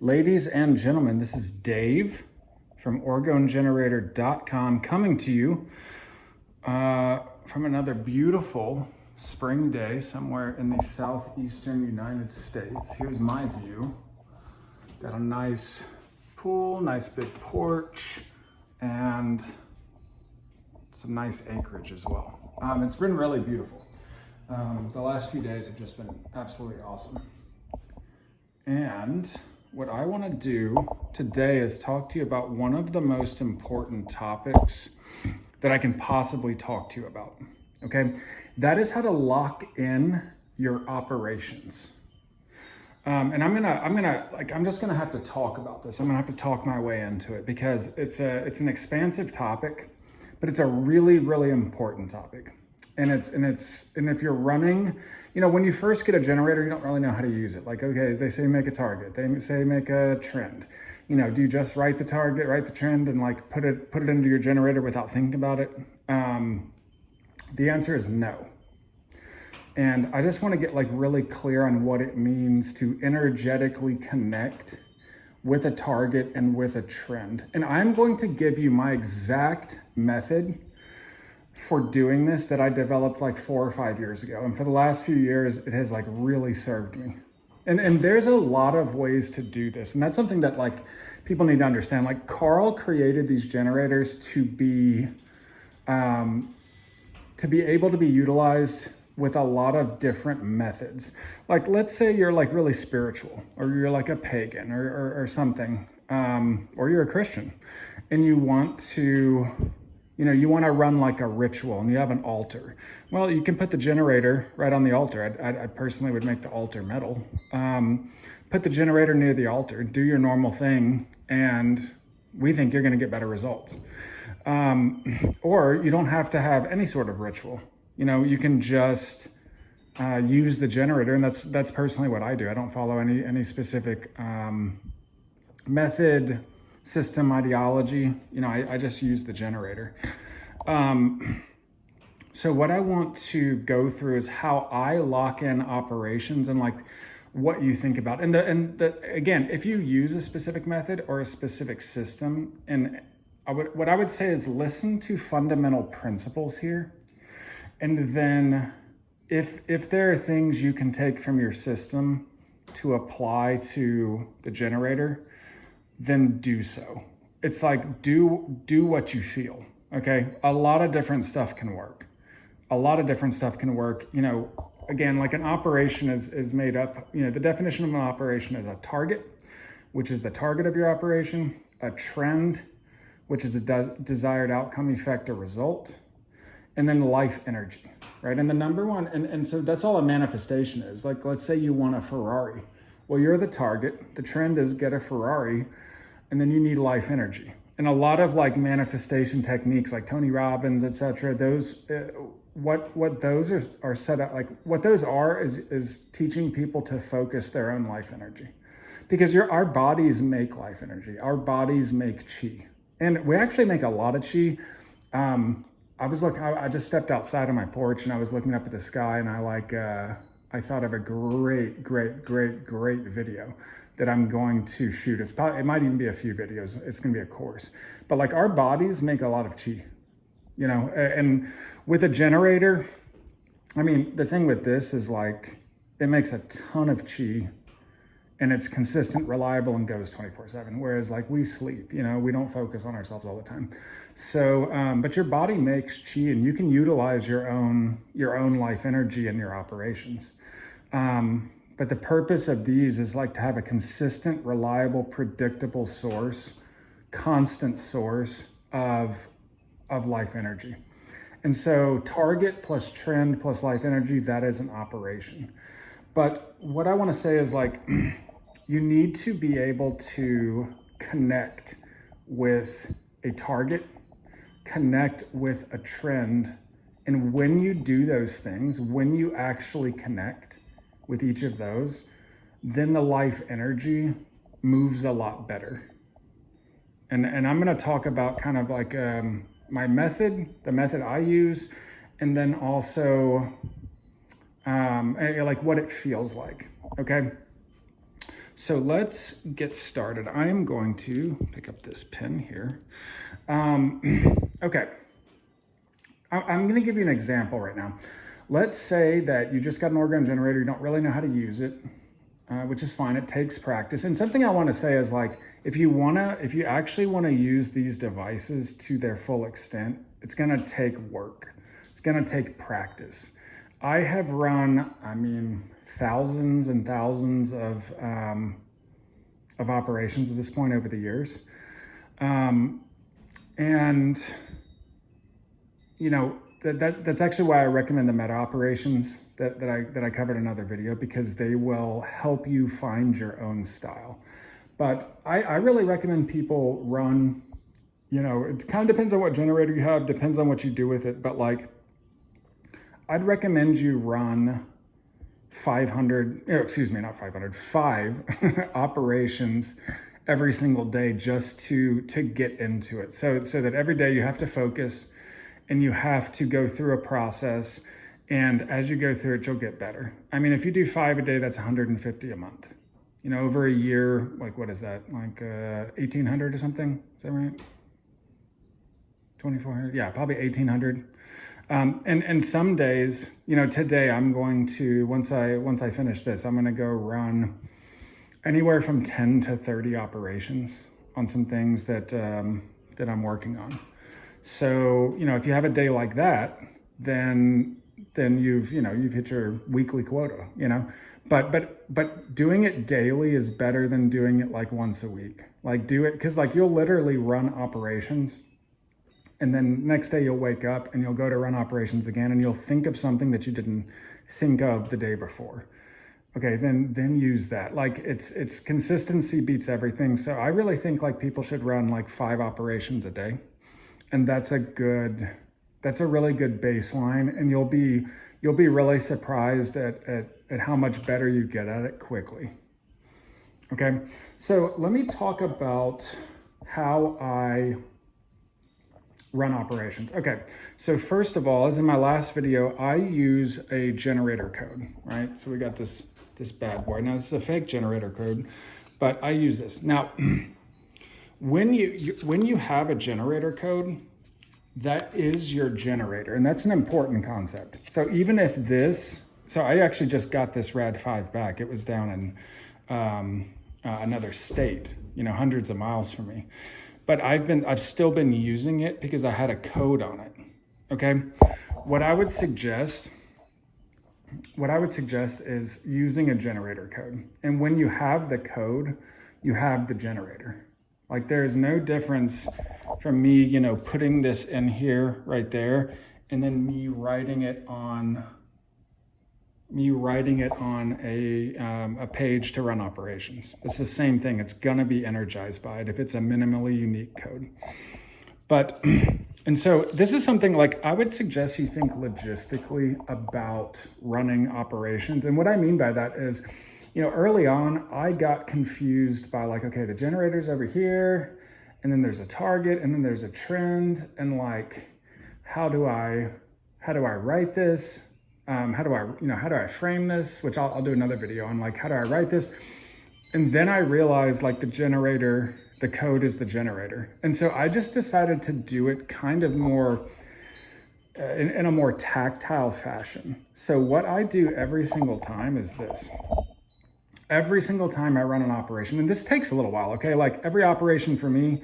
Ladies and gentlemen, this is Dave from OrgoneGenerator.com coming to you from another beautiful spring day somewhere in the southeastern United States. Here's my view. Got a nice pool, nice big porch, and some nice acreage as well. It's been really beautiful. The last few days have just been absolutely awesome. And what I want to do today is talk to you about one of the most important topics that I can possibly talk to you about. Okay, that is how to lock in your operations. And I'm just gonna have to talk about this. I'm gonna have to talk my way into it because it's an expansive topic, but it's a really, really important topic. And if you're running, when you first get a generator, you don't really know how to use it. Like, okay, they say make a target, they say make a trend. Do you just write the target, write the trend, and like put it into your generator without thinking about it? The answer is no. And I just want to get like really clear on what it means to energetically connect with a target and with a trend. And I'm going to give you my exact method for doing this that I developed like 4 or 5 years ago. And for the last few years, it has like really served me. And there's a lot of ways to do this. And that's something that like people need to understand. Like Carl created these generators to be able to be utilized with a lot of different methods. Like, let's say you're like really spiritual, or you're like a pagan or something, or you're a Christian, and you want to run like a ritual and you have an altar. Well, you can put the generator right on the altar. I personally would make the altar metal. Put the generator near the altar, do your normal thing, and we think you're gonna get better results. Or you don't have to have any sort of ritual. You can just use the generator, and that's personally what I do. I don't follow any specific method, system, ideology. I just use the generator. So what I want to go through is how I lock in operations and like what you think about. And again, if you use a specific method or a specific system, and what I would say is listen to fundamental principles here. And then if there are things you can take from your system to apply to the generator, then do so. It's like, do what you feel, okay? A lot of different stuff can work. Again, like an operation is made up, the definition of an operation is a target, which is the target of your operation, a trend, which is a desired outcome, effect, or result, and then life energy, right? And the number one, and so that's all a manifestation is. Like, let's say you want a Ferrari. Well, you're the target. The trend is get a Ferrari, and then you need life energy. And a lot of like manifestation techniques, like Tony Robbins, etc. Those, what those are set up, like what those are is teaching people to focus their own life energy, because our bodies make life energy. Our bodies make chi, and we actually make a lot of chi. I just stepped outside on my porch and I was looking up at the sky, and I thought of a great video that I'm going to shoot. It might even be a few videos. It's going to be a course. But like our bodies make a lot of chi, and with a generator, I mean, the thing with this is like, it makes a ton of chi, and it's consistent, reliable, and goes 24/7. Whereas like we sleep, we don't focus on ourselves all the time. So, but your body makes chi, and you can utilize your own life energy in your operations. But the purpose of these is like to have a consistent, reliable, predictable source, constant source of life energy. And so target plus trend plus life energy, that is an operation. But what I want to say is like, you need to be able to connect with a target, connect with a trend. And when you do those things, when you actually connect with each of those, then the life energy moves a lot better. And I'm going to talk about kind of like my method, the method I use, and then also like what it feels like. Okay. so let's get started. I am going to pick up this pen here. Okay, I'm going to give you an example right now. Let's say that you just got an Orgone generator, you don't really know how to use it, which is fine. It takes practice. And something I want to say is, like, if you actually want to use these devices to their full extent, it's going to take work. It's going to take practice. I have run, thousands and thousands of operations at this point over the years. And you know, that's actually why I recommend the meta operations that I covered in another video, because they will help you find your own style. But I really recommend people run, it kind of depends on what generator you have, depends on what you do with it, but like, I'd recommend you run 5 operations every single day just to get into it. So that every day you have to focus and you have to go through a process. And as you go through it, you'll get better. I mean, if you do 5 a day, that's 150 a month. Over a year, like, what is that? Like 1,800 or something? Is that right? 2,400? Yeah, probably 1,800. And some days, today I'm going to, once I finish this, I'm going to go run anywhere from 10 to 30 operations on some things that I'm working on. So, if you have a day like that, then you've hit your weekly quota, but doing it daily is better than doing it like once a week. Like, do it, because like, you'll literally run operations, and then next day you'll wake up and you'll go to run operations again, and you'll think of something that you didn't think of the day before. Okay, then use that. Like, it's consistency beats everything. So I really think like people should run like 5 operations a day. And that's a really good baseline, and you'll be really surprised at how much better you get at it quickly. Okay, so let me talk about how I run operations. Okay, so first of all, as in my last video, I use a generator code, right? So we got this bad boy. Now, this is a fake generator code, but I use this. Now, when you have a generator code, that is your generator, and that's an important concept. So even if so I actually just got this Rad 5 back. It was down in another state, hundreds of miles from me. But I've still been using it because I had a code on it. Okay, what I would suggest is using a generator code. And when you have the code, you have the generator. Like, there's no difference from me, putting this in here right there, and then me writing it on a page to run operations. It's the same thing. It's gonna be energized by it if it's a minimally unique code. But, and so this is something like I would suggest you think logistically about running operations. And what I mean by that is, early on, I got confused by like, okay, the generator's over here, and then there's a target, and then there's a trend, and like, how do I write this? How do I frame this? Which I'll do another video on, like, how do I write this? And then I realized like the code is the generator. And so I just decided to do it kind of more in a more tactile fashion. So what I do every single time is this. Every single time I run an operation, and this takes a little while, okay? Like, every operation for me,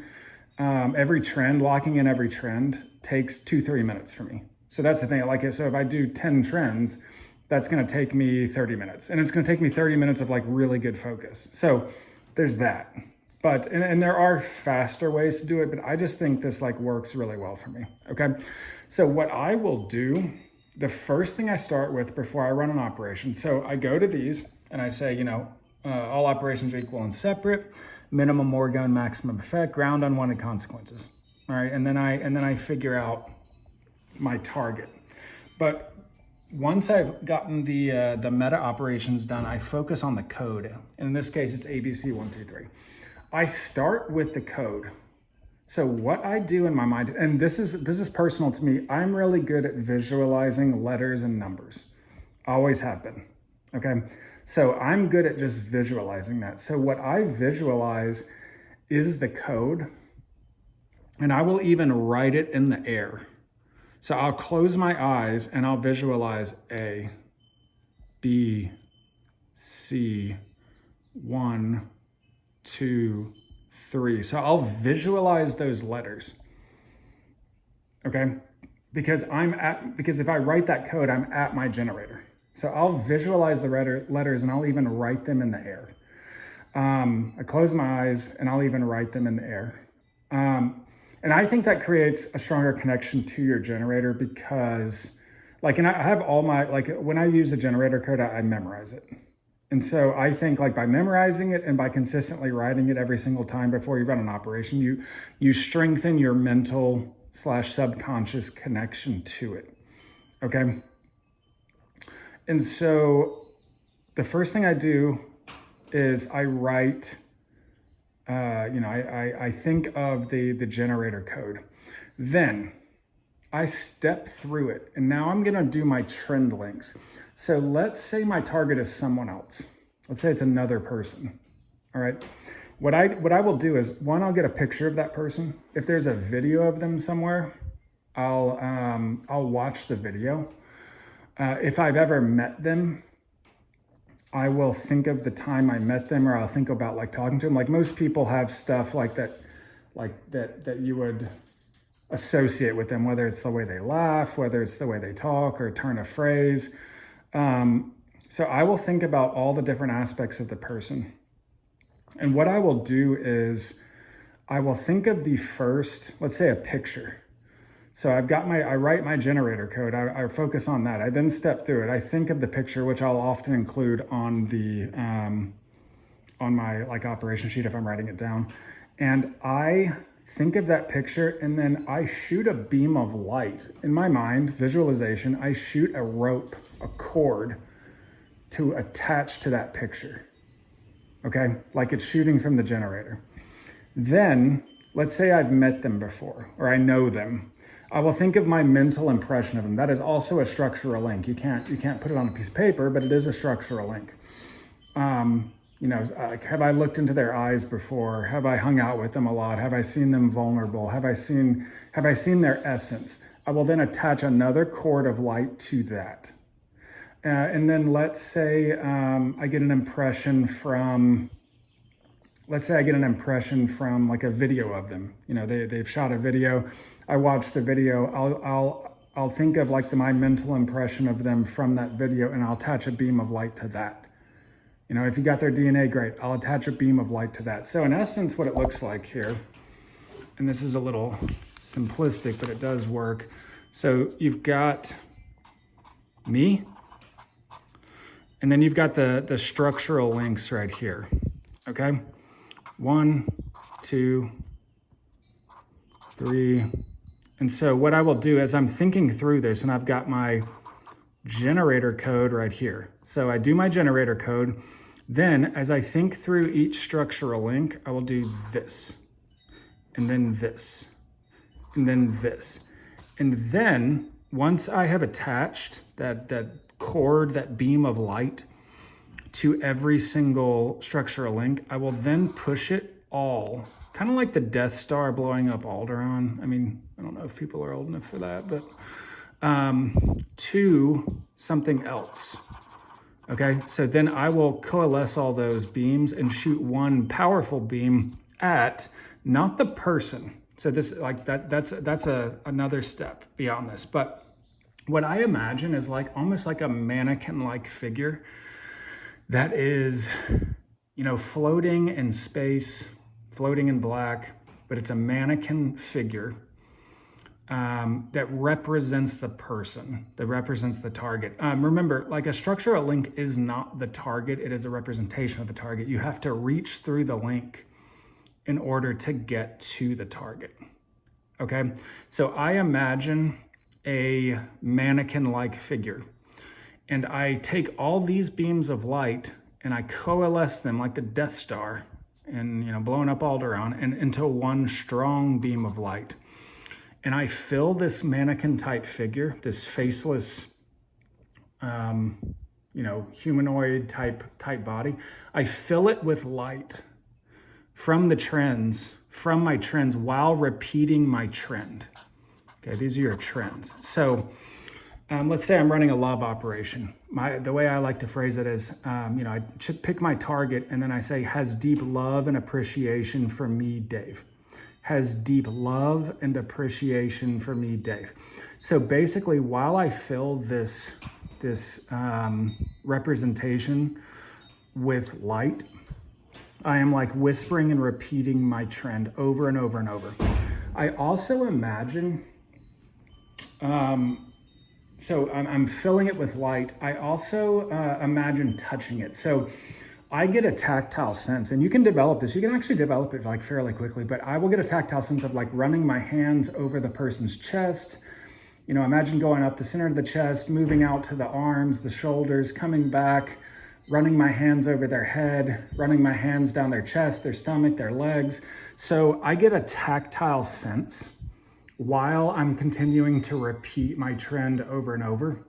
every trend, locking in every trend takes 2-3 minutes for me. So that's the thing. Like, so if I do 10 trends, that's going to take me 30 minutes, and it's going to take me 30 minutes of like really good focus. So there's that. But, and there are faster ways to do it, but I just think this like works really well for me. Okay. So what I will do, the first thing I start with before I run an operation, so I go to these and I say, all operations are equal and separate, minimum Orgone, maximum effect, ground unwanted consequences. All right. And then I figure out my target. But once I've gotten the meta operations done, I focus on the code. And in this case, it's ABC123. I start with the code. So what I do in my mind, and this is personal to me, I'm really good at visualizing letters and numbers. Always have been. Okay. So I'm good at just visualizing that. So what I visualize is the code, and I will even write it in the air. So I'll close my eyes and I'll visualize A, B, C, 1, 2, 3. So I'll visualize those letters. Okay? Because if I write that code, I'm at my generator. So I'll visualize the letters and I'll even write them in the air. I close my eyes and I'll even write them in the air. And I think that creates a stronger connection to your generator because, like, and I have all my, like, when I use a generator code, I memorize it. And so I think, like, by memorizing it and by consistently writing it every single time before you run an operation, you strengthen your mental / subconscious connection to it. Okay. And so the first thing I do is I write, I think of the generator code. Then I step through it. And now I'm going to do my trend links. So let's say my target is someone else. Let's say it's another person. All right. What I will do is, one, I'll get a picture of that person. If there's a video of them somewhere, I'll watch the video. If I've ever met them, I will think of the time I met them, or I'll think about, like, talking to them. Like, most people have stuff like that, that you would associate with them, whether it's the way they laugh, whether it's the way they talk or turn a phrase. So I will think about all the different aspects of the person. And what I will do is I will think of the first, let's say, a picture. So I write my generator code. I focus on that. I then step through it. I think of the picture, which I'll often include on the, on my, like, operation sheet if I'm writing it down. And I think of that picture, and then I shoot a beam of light. In my mind, visualization, I shoot a rope, a cord to attach to that picture. Okay, like it's shooting from the generator. Then, let's say I've met them before, or I know them. I will think of my mental impression of them. That is also a structural link. You can't put it on a piece of paper, but it is a structural link. Like, have I looked into their eyes before? Have I hung out with them a lot? Have I seen them vulnerable? Have I seen their essence? I will then attach another cord of light to that. And then let's say I get an impression from, like, a video of them. They've shot a video. I watch the video. I'll think of, like, my mental impression of them from that video, and I'll attach a beam of light to that. If you got their DNA, great. I'll attach a beam of light to that. So in essence, what it looks like here, and this is a little simplistic, but it does work. So you've got me, and then you've got the structural links right here. Okay. 1, 2, 3. And so what I will do as I'm thinking through this, and I've got my generator code right here. So I do my generator code. Then as I think through each structural link, I will do this, and then this, and then this. And then once I have attached that cord, that beam of light to every single structural link, I will then push it all, kind of like the Death Star blowing up Alderaan. I mean, I don't know if people are old enough for that, but to something else. Okay, so then I will coalesce all those beams and shoot one powerful beam at not the person. So this, like, that's another step beyond this. But what I imagine is, like, almost like a mannequin-like figure that is, floating in space, floating in black, but it's a mannequin figure that represents the person, that represents the target. Remember, like, a structural link is not the target, it is a representation of the target. You have to reach through the link in order to get to the target. Okay, so I imagine a mannequin-like figure, and I take all these beams of light and I coalesce them like the Death Star and, blowing up Alderaan, and into one strong beam of light. And I fill this mannequin type figure, this faceless humanoid type body. I fill it with light from my trends while repeating my trend. Okay, these are your trends. So let's say I'm running a love operation. The way I like to phrase it is, I pick my target and then I say, has deep love and appreciation for me, Dave. Has deep love and appreciation for me, Dave. So basically, while I fill this representation with light, I am like whispering and repeating my trend over and over and over. I also imagine, so I'm filling it with light. I also imagine touching it. So I get a tactile sense, and you can develop this. You can actually develop it like fairly quickly, but I will get a tactile sense of like running my hands over the person's chest. Imagine going up the center of the chest, moving out to the arms, the shoulders, coming back, running my hands over their head, running my hands down their chest, their stomach, their legs. So I get a tactile sense while I'm continuing to repeat my trend over and over,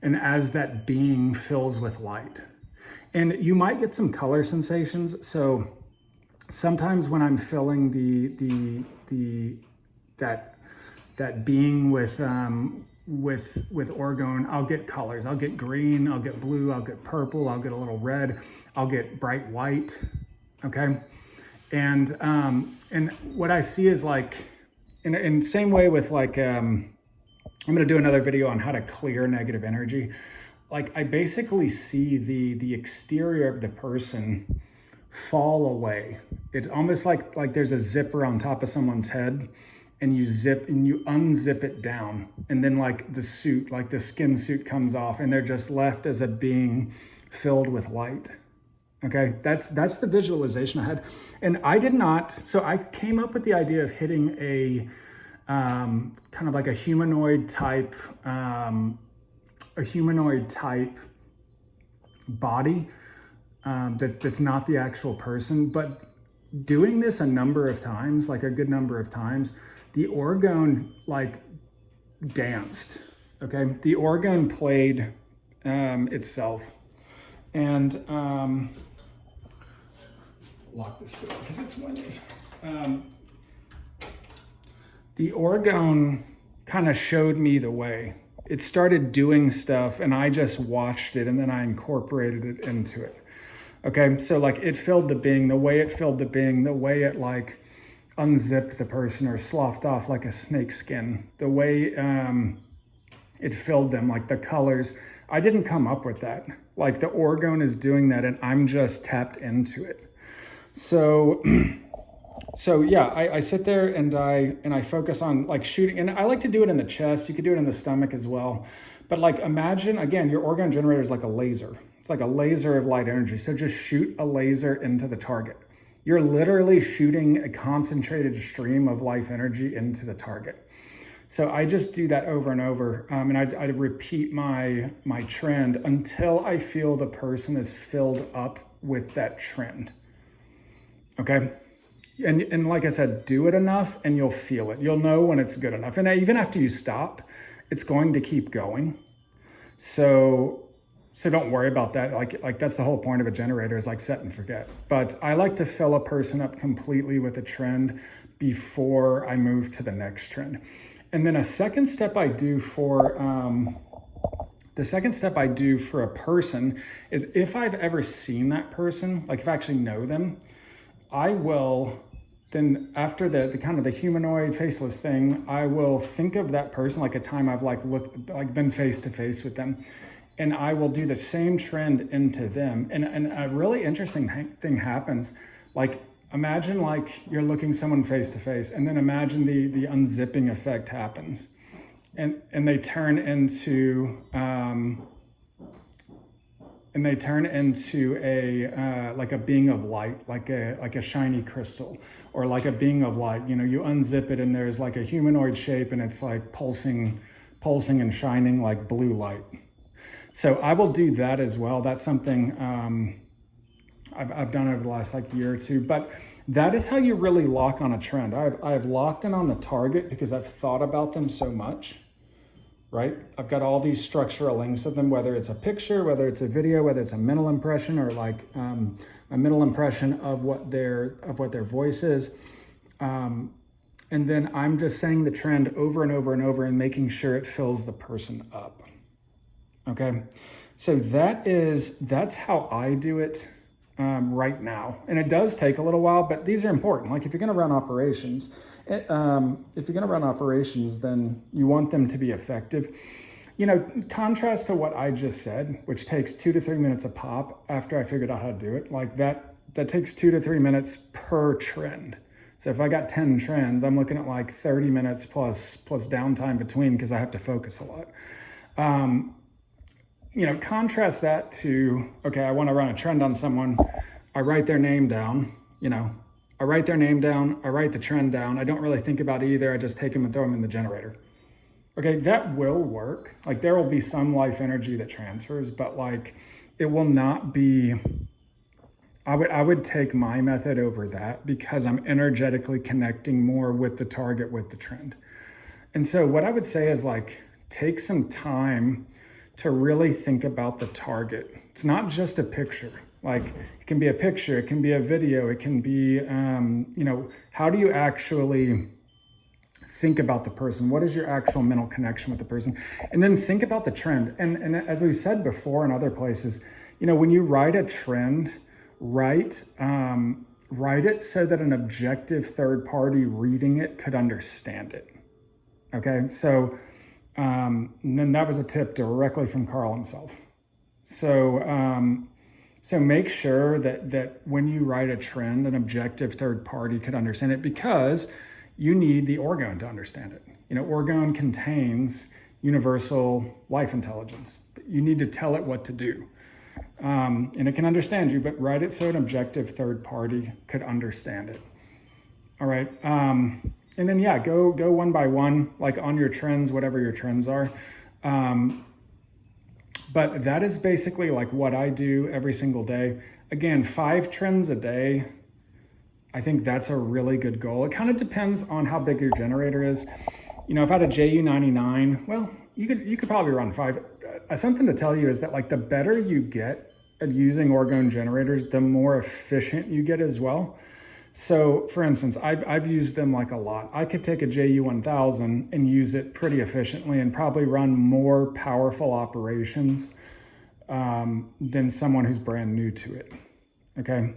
and as that being fills with light. And you might get some color sensations. So sometimes when I'm filling that being with orgone, I'll get colors. I'll get green, I'll get blue, I'll get purple, I'll get a little red, I'll get bright white. Okay, and what I see is like, in same way with like, I'm gonna do another video on how to clear negative energy. Like I basically see the exterior of the person fall away. It's almost like there's a zipper on top of someone's head, and you unzip it down, and then like the suit, like the skin suit comes off, and they're just left as a being filled with light. Okay, that's the visualization I had. And I did not, so I came up with the idea of hitting a kind of like a humanoid type body that's not the actual person. But doing this a number of times, like a good number of times, the orgone like danced. Okay, the orgone played itself. And lock this door because it's windy. The orgone kind of showed me the way. It started doing stuff and I just watched it, and then I incorporated it into it. Okay, so like it filled the being, the way it filled the being, the way it like unzipped the person or sloughed off like a snake skin, the way it filled them, like the colors. I didn't come up with that. Like the orgone is doing that and I'm just tapped into it. So yeah, I sit there and I focus on like shooting, and I like to do it in the chest. You could do it in the stomach as well. But like imagine, again, your orgone generator is like a laser. It's like a laser of light energy. So just shoot a laser into the target. You're literally shooting a concentrated stream of life energy into the target. So I just do that over and over, and I repeat my trend until I feel the person is filled up with that trend. Okay, and like I said, do it enough and you'll feel it. You'll know when it's good enough. And even after you stop, it's going to keep going. So don't worry about that. Like that's the whole point of a generator, is like set and forget. But I like to fill a person up completely with a trend before I move to the next trend. And then a second step I do for a person is, if I've ever seen that person, like if I actually know them, I will then, after the kind of the humanoid faceless thing, I will think of that person like a time I've been face to face with them, and I will do the same trend into them. And a really interesting thing happens. Like imagine like you're looking someone face to face, and then imagine the unzipping effect happens, and they turn into a like a being of light, like a shiny crystal, or like a being of light. You unzip it and there's like a humanoid shape, and it's like pulsing and shining like blue light. So I will do that as well. That's something I've done over the last like year or two. But that is how you really lock on a trend. I've locked in on the target because I've thought about them so much. right? I've got all these structural links of them, whether it's a picture, whether it's a video, whether it's a mental impression, or like a mental impression of what their voice is. And then I'm just saying the trend over and over and over and making sure it fills the person up. Okay, so that's how I do it right now. And it does take a little while, but these are important. Like if you're gonna run operations, then you want them to be effective. You know, contrast to what I just said, which takes 2 to 3 minutes a pop after I figured out how to do it. Like that takes 2 to 3 minutes per trend. So if I got 10 trends, I'm looking at like 30 minutes plus downtime between because I have to focus a lot. You know, contrast that to, okay, I want to run a trend on someone. I write their name down, you know, I write their name down, I write the trend down. I don't really think about either. I just take them and throw them in the generator. Okay, that will work. Like there will be some life energy that transfers, but like it will not be, I would take my method over that because I'm energetically connecting more with the target, with the trend. And so what I would say is like, take some time to really think about the target. It's not just a picture. Like it can be a picture, it can be a video, it can be, you know, how do you actually think about the person? What is your actual mental connection with the person? And then think about the trend. And as we said before in other places, you know, when you write a trend, write it so that an objective third party reading it could understand it. Okay, so and then that was a tip directly from Carl himself. So so make sure that when you write a trend, an objective third party could understand it, because you need the orgone to understand it. You know, orgone contains universal life intelligence. You need to tell it what to do. And it can understand you, but write it so an objective third party could understand it. All right. And then, yeah, go one by one, like on your trends, whatever your trends are. But that is basically like what I do every single day. Again, 5 trends a day. I think that's a really good goal. It kind of depends on how big your generator is. You know, if I had a JU99, well, you could probably run 5. Something to tell you is that like the better you get at using Orgone generators, the more efficient you get as well. So for instance, I've used them like a lot. I could take a JU1000 and use it pretty efficiently and probably run more powerful operations than someone who's brand new to it. Okay.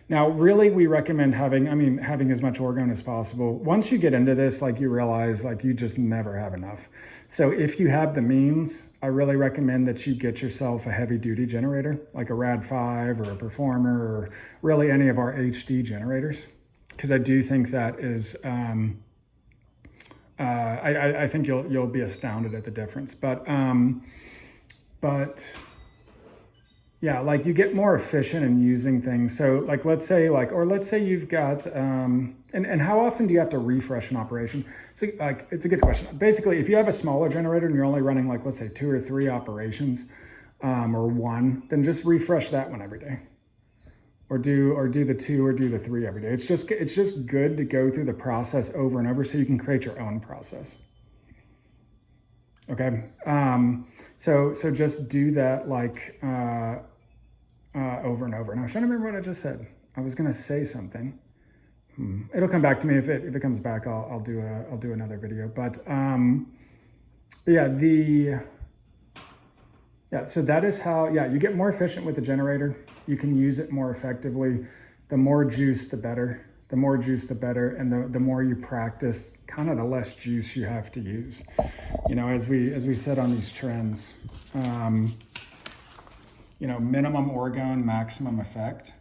Now, really, we recommend having as much Orgone as possible. Once you get into this, like you realize, like you just never have enough. So if you have the means, I really recommend that you get yourself a heavy duty generator, like a Rad5 or a Performer, or really any of our HD generators. Because I do think that is, I think you'll be astounded at the difference. But yeah, like you get more efficient in using things. So like, let's say you've got, and how often do you have to refresh an operation? So like, it's a good question. Basically, if you have a smaller generator and you're only running like, let's say 2 or 3 operations, or 1, then just refresh that one every day. Or do the 2 or do the 3 every day. It's just good to go through the process over and over so you can create your own process. Okay, so just do that like over and over. And I was trying to remember what I just said. I was gonna say something. It'll come back to me if it comes back. I'll do another video. But yeah, so that is how you get more efficient with the generator. You can use it more effectively. The more juice, the better. The more juice, the better, and the more you practice, kind of the less juice you have to use. You know, as we said on these trends, you know, minimum Orgone, maximum effect.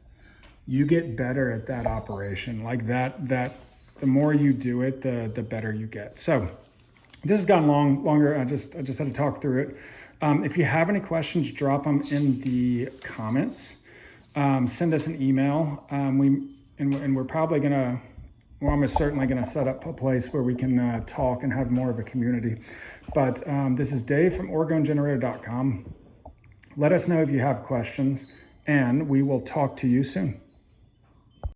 You get better at that operation. Like that the more you do it, the better you get. So this has gone longer. I just had to talk through it. If you have any questions, drop them in the comments. Send us an email. We're probably gonna, well, I'm certainly gonna set up a place where we can talk and have more of a community. But this is Dave from OrgoneGenerator.com. Let us know if you have questions, and we will talk to you soon.